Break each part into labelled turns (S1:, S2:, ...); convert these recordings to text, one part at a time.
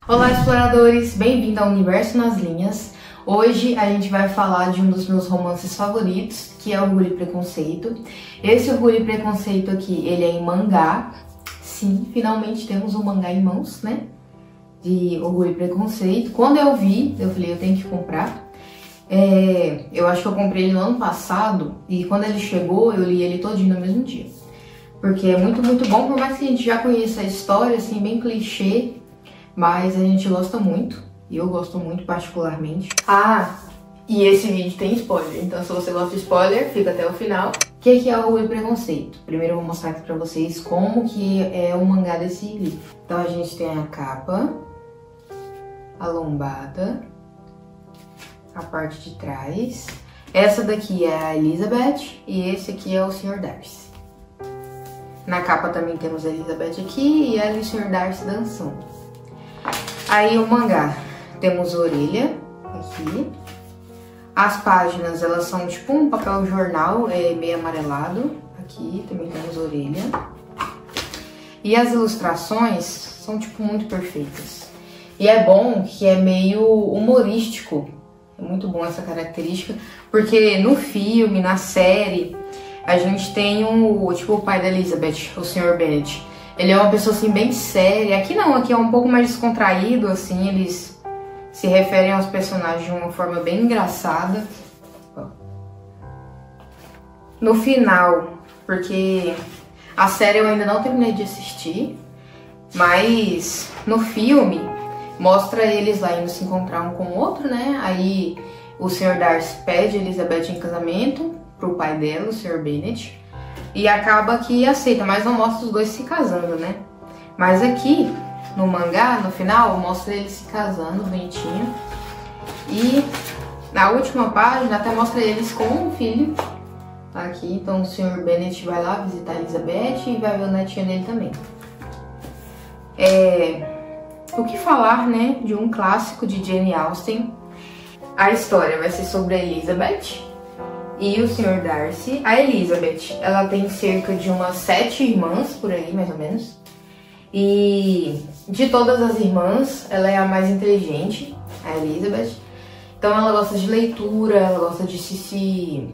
S1: Olá, exploradores! Bem-vindo ao Universo nas Linhas. Hoje a gente vai falar de um dos meus romances favoritos, que é Orgulho e Preconceito. Esse Orgulho e Preconceito aqui, ele é em mangá. Sim, finalmente temos um mangá em mãos, né? De Orgulho e Preconceito. Quando eu vi, eu falei, eu tenho que comprar. Eu acho que eu comprei ele no ano passado e quando ele chegou, eu li ele todinho no mesmo dia. Porque é muito bom, por mais que a gente já conheça a história, assim, bem clichê, mas a gente gosta muito, e eu gosto muito particularmente. E esse vídeo tem spoiler, então se você gosta de spoiler, fica até o final. O que é Orgulho e Preconceito? Primeiro eu vou mostrar aqui pra vocês como que é o mangá desse livro. Então a gente tem a capa, a lombada, a parte de trás. Essa daqui é a Elizabeth e esse aqui é o Sr. Darcy. Na capa também temos a Elizabeth aqui e ela e o Sr. Darcy dançando. Aí o mangá, temos a orelha aqui. As páginas, elas são tipo um papel jornal, meio amarelado. Aqui também temos a orelha. E as ilustrações são tipo muito perfeitas. E é bom que é meio humorístico. É muito bom essa característica, porque no filme, na série, a gente tem o pai da Elizabeth, o Sr. Bennet. Ele é uma pessoa assim bem séria. Aqui não, aqui é um pouco mais descontraído, assim, eles se referem aos personagens de uma forma bem engraçada. No final, porque a série eu ainda não terminei de assistir, mas no filme mostra eles lá indo se encontrar um com o outro, né? Aí o Sr. Darcy pede Elizabeth em casamento pro pai dela, o Sr. Bennet. E acaba que aceita, mas não mostra os dois se casando, né? Mas aqui, no mangá, no final, mostra eles se casando, bonitinho. E na última página até mostra eles com um filho. Tá aqui, então o Sr. Bennet vai lá visitar a Elizabeth e vai ver o netinho dele também. O que falar, né, de um clássico de Jane Austen. A história vai ser sobre a Elizabeth e o Sr. Darcy. A Elizabeth, ela tem cerca de umas 7 irmãs, por aí, mais ou menos. E de todas as irmãs, ela é a mais inteligente, a Elizabeth. Então ela gosta de leitura, ela gosta de se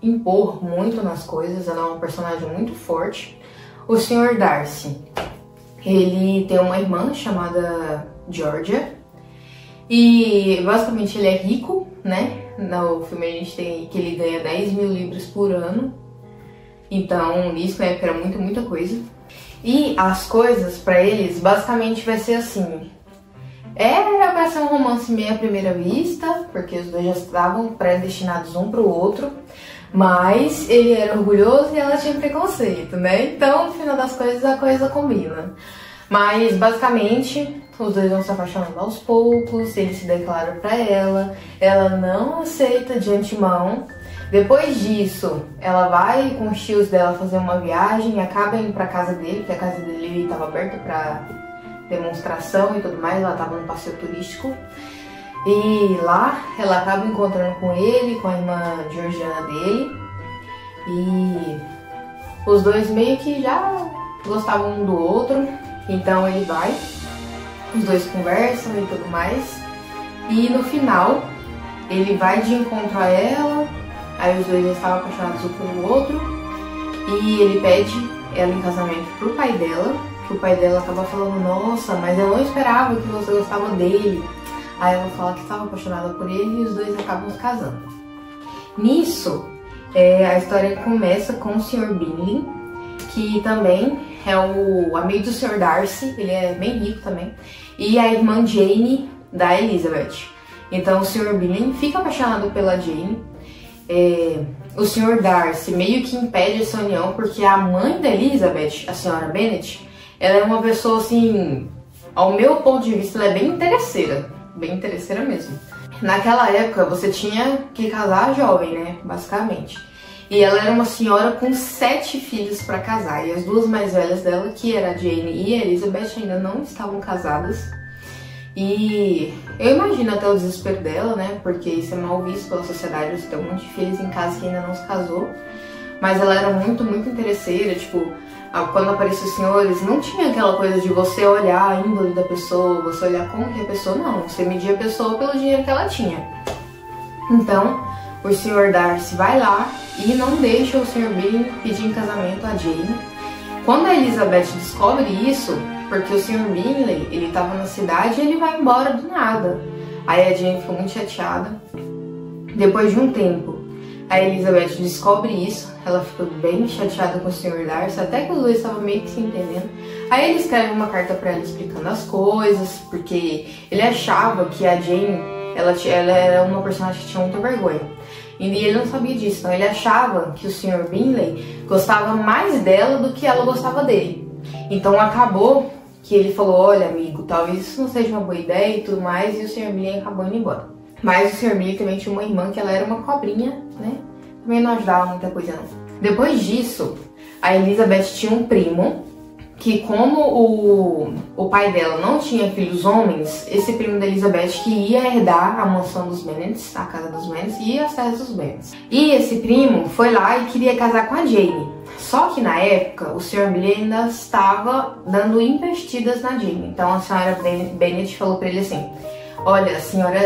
S1: impor muito nas coisas, ela é uma personagem muito forte. O Sr. Darcy, ele tem uma irmã chamada Georgia. E basicamente ele é rico, né? No filme a gente tem que ele ganha 10 mil libras por ano. Então, isso na época era muita coisa. E as coisas pra eles, basicamente vai ser assim. Era pra ser um romance meio à primeira vista, porque os dois já estavam predestinados um pro outro. Mas ele era orgulhoso e ela tinha preconceito, né? Então, no final das coisas, a coisa combina. Mas, basicamente, os dois vão se apaixonando aos poucos, ele se declara pra ela não aceita de antemão. Depois disso, ela vai com os tios dela fazer uma viagem e acaba indo pra casa dele, porque a casa dele estava aberta pra demonstração e tudo mais, ela estava num passeio turístico. E lá, ela acaba encontrando com ele, com a irmã georgiana dele. E os dois meio que já gostavam um do outro. Então ele vai, os dois conversam e tudo mais. E no final, ele vai de encontro a ela. Aí os dois já estavam apaixonados um pelo outro. E ele pede ela em casamento pro pai dela. Que o pai dela acaba falando, nossa, mas eu não esperava que você gostava dele. Aí ela fala que estava apaixonada por ele e os dois acabam se casando. Nisso, a história começa com o Sr. Bingley, que também é o amigo do Sr. Darcy, ele é bem rico também, e a irmã Jane da Elizabeth. Então o Sr. Bingley fica apaixonado pela Jane. O Sr. Darcy meio que impede essa união, porque a mãe da Elizabeth, a Sra. Bennet, ela é uma pessoa assim, ao meu ponto de vista, ela é bem interesseira mesmo. Naquela época você tinha que casar jovem, né, basicamente. E ela era uma senhora com 7 filhos para casar. E as duas mais velhas dela, que era a Jane e a Elizabeth, ainda não estavam casadas. E eu imagino até o desespero dela, né? Porque isso é mal visto pela sociedade. Você tem um monte de filhos em casa que ainda não se casou. Mas ela era muito interesseira, tipo, quando apareciam os senhores, não tinha aquela coisa de você olhar a índole da pessoa, você olhar como que é a pessoa, não. Você media a pessoa pelo dinheiro que ela tinha. Então, o Sr. Darcy vai lá e não deixa o Sr. Bingley pedir em casamento a Jane. Quando a Elizabeth descobre isso, porque o Sr. Bingley, ele tava na cidade e ele vai embora do nada. Aí a Jane ficou muito chateada. Depois de um tempo, a Elizabeth descobre isso, ela ficou bem chateada com o Sr. Darcy, até que os dois estavam meio que se entendendo. Aí ele escreve uma carta pra ela explicando as coisas, porque ele achava que a Jane, ela era uma personagem que tinha muita vergonha. E ele não sabia disso, então ele achava que o Sr. Bingley gostava mais dela do que ela gostava dele. Então acabou que ele falou, olha amigo, talvez isso não seja uma boa ideia e tudo mais, e o Sr. Bingley acabou indo embora. Mas o Sr. Bingley também tinha uma irmã que ela era uma cobrinha, né? Também não ajudava muita coisa não. Depois disso, a Elizabeth tinha um primo, que como o pai dela não tinha filhos homens, esse primo da Elizabeth que ia herdar a mansão dos Bennets, a casa dos Bennets e as terras dos Bennets. E esse primo foi lá e queria casar com a Jane. Só que na época o Sr. Bingley ainda estava dando investidas na Jane. Então a senhora Bennet falou para ele assim, olha,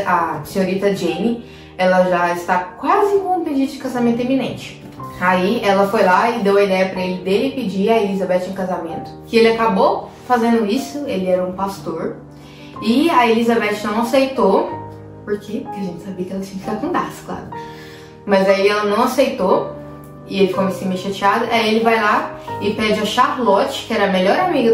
S1: a senhorita Jane, ela já está quase com um pedido de casamento iminente. Aí ela foi lá e deu a ideia pra ele dele pedir a Elizabeth em casamento. Que ele acabou fazendo isso, ele era um pastor. E a Elizabeth não aceitou, por quê? Porque a gente sabia que ela tinha que ficar com Darcy, claro. Mas aí ela não aceitou e ele ficou assim meio chateado. Aí ele vai lá e pede a Charlotte, que era a melhor amiga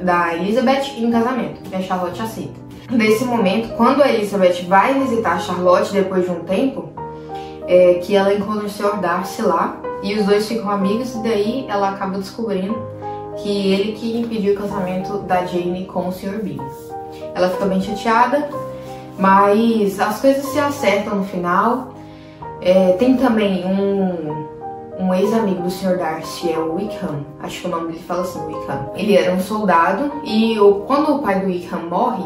S1: da Elizabeth, em casamento. E a Charlotte aceita. Nesse momento, quando a Elizabeth vai visitar a Charlotte depois de um tempo, que ela encontra o Sr. Darcy lá e os dois ficam amigos, e daí ela acaba descobrindo que ele que impediu o casamento da Jane com o Sr. Bingley. Ela fica bem chateada, mas as coisas se acertam no final. Tem também um ex-amigo do Sr. Darcy, é o Wickham, acho que o nome dele fala assim, Wickham. Ele era um soldado e quando o pai do Wickham morre,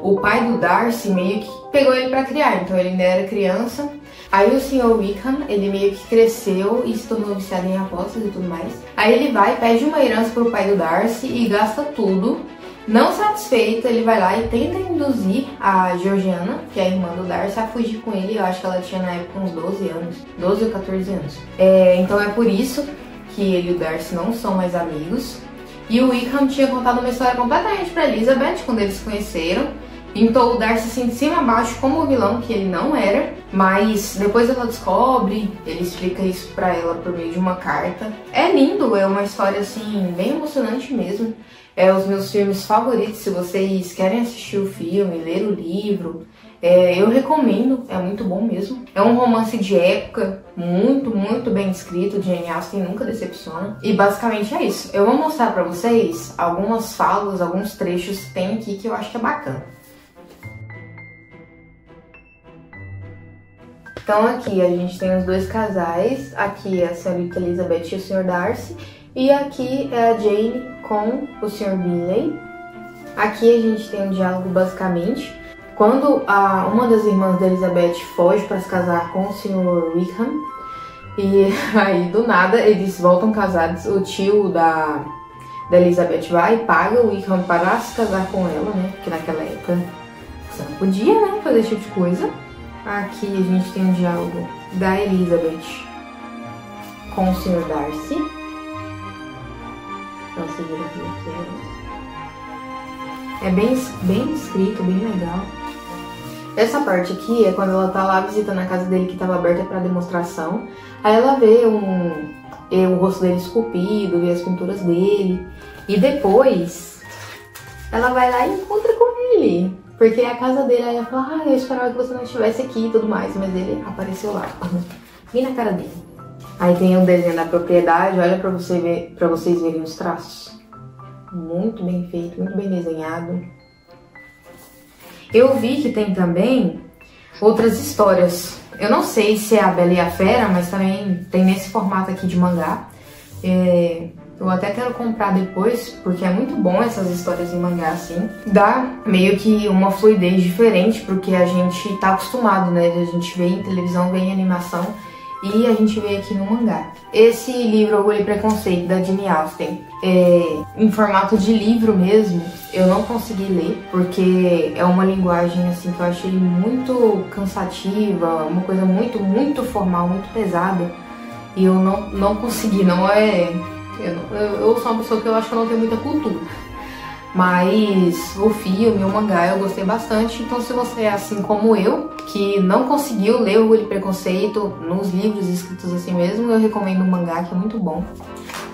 S1: o pai do Darcy meio que pegou ele pra criar, então ele ainda era criança. Aí o Sr. Wickham, ele meio que cresceu e se tornou viciado em apostas e tudo mais. Aí ele vai, pede uma herança pro pai do Darcy e gasta tudo. Não satisfeito, ele vai lá e tenta induzir a Georgiana, que é a irmã do Darcy, a fugir com ele. Eu acho que ela tinha na época uns 12 anos, 12 ou 14 anos. Então é por isso que ele e o Darcy não são mais amigos. E o Wickham tinha contado uma história completamente pra Elizabeth quando eles se conheceram. Então o Darcy assim de cima a baixo como o vilão que ele não era, mas depois ela descobre, ele explica isso pra ela por meio de uma carta. É lindo, é uma história assim bem emocionante mesmo. É os meus filmes favoritos, se vocês querem assistir o filme, ler o livro, eu recomendo, é muito bom mesmo. É um romance de época, muito bem escrito, Jane Austen nunca decepciona. E basicamente é isso. Eu vou mostrar pra vocês algumas falas, alguns trechos que tem aqui que eu acho que é bacana. Então aqui a gente tem os dois casais, aqui é a senhorita Elizabeth e o Sr. Darcy, e aqui é a Jane com o Sr. Bingley. Aqui a gente tem um diálogo basicamente, quando uma das irmãs da Elizabeth foge para se casar com o Sr. Wickham, e aí do nada eles voltam casados, o tio da Elizabeth vai e paga o Wickham para se casar com ela, né, porque naquela época você não podia, né, fazer esse tipo de coisa. Aqui a gente tem um diálogo da Elizabeth com o Sr. Darcy. Então, você vira aqui. É bem escrito, bem legal. Essa parte aqui é quando ela tá lá visitando a casa dele que estava aberta para demonstração. Aí ela vê o rosto dele esculpido, vê as pinturas dele. E depois ela vai lá e encontra com ele. Porque é a casa dele, aí ela fala, eu esperava que você não estivesse aqui e tudo mais, mas ele apareceu lá, bem na cara dele. Aí tem um desenho da propriedade, olha pra vocês verem os traços. Muito bem feito, muito bem desenhado. Eu vi que tem também outras histórias. Eu não sei se é a Bela e a Fera, mas também tem nesse formato aqui de mangá. Eu até quero comprar depois, porque é muito bom essas histórias em mangá assim. Dá meio que uma fluidez diferente pro que a gente tá acostumado, né? A gente vê em televisão, vê em animação. e a gente veio aqui no mangá. Esse livro, Orgulho e Preconceito, da Jane Austen, em formato de livro mesmo, eu não consegui ler, porque é uma linguagem assim que eu achei muito cansativa, uma coisa muito formal, muito pesada, e eu não consegui, não é... Eu sou uma pessoa que eu acho que eu não tenho muita cultura. Mas o filme, o mangá, eu gostei bastante. Então se você é assim como eu, que não conseguiu ler Orgulho e Preconceito nos livros escritos assim mesmo, eu recomendo o mangá, que é muito bom.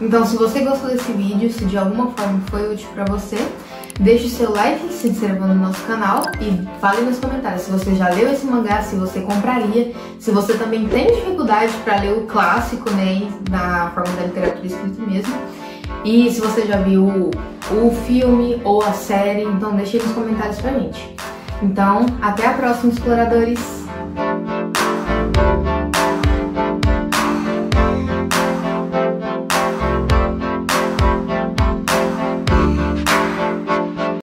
S1: Então se você gostou desse vídeo, se de alguma forma foi útil pra você, deixe o seu like, se inscreva no nosso canal e fale nos comentários se você já leu esse mangá, se você compraria, se você também tem dificuldade pra ler o clássico, né, na forma da literatura escrita mesmo. E se você já viu o filme ou a série, então deixe aí nos comentários pra gente. Então, até a próxima, exploradores!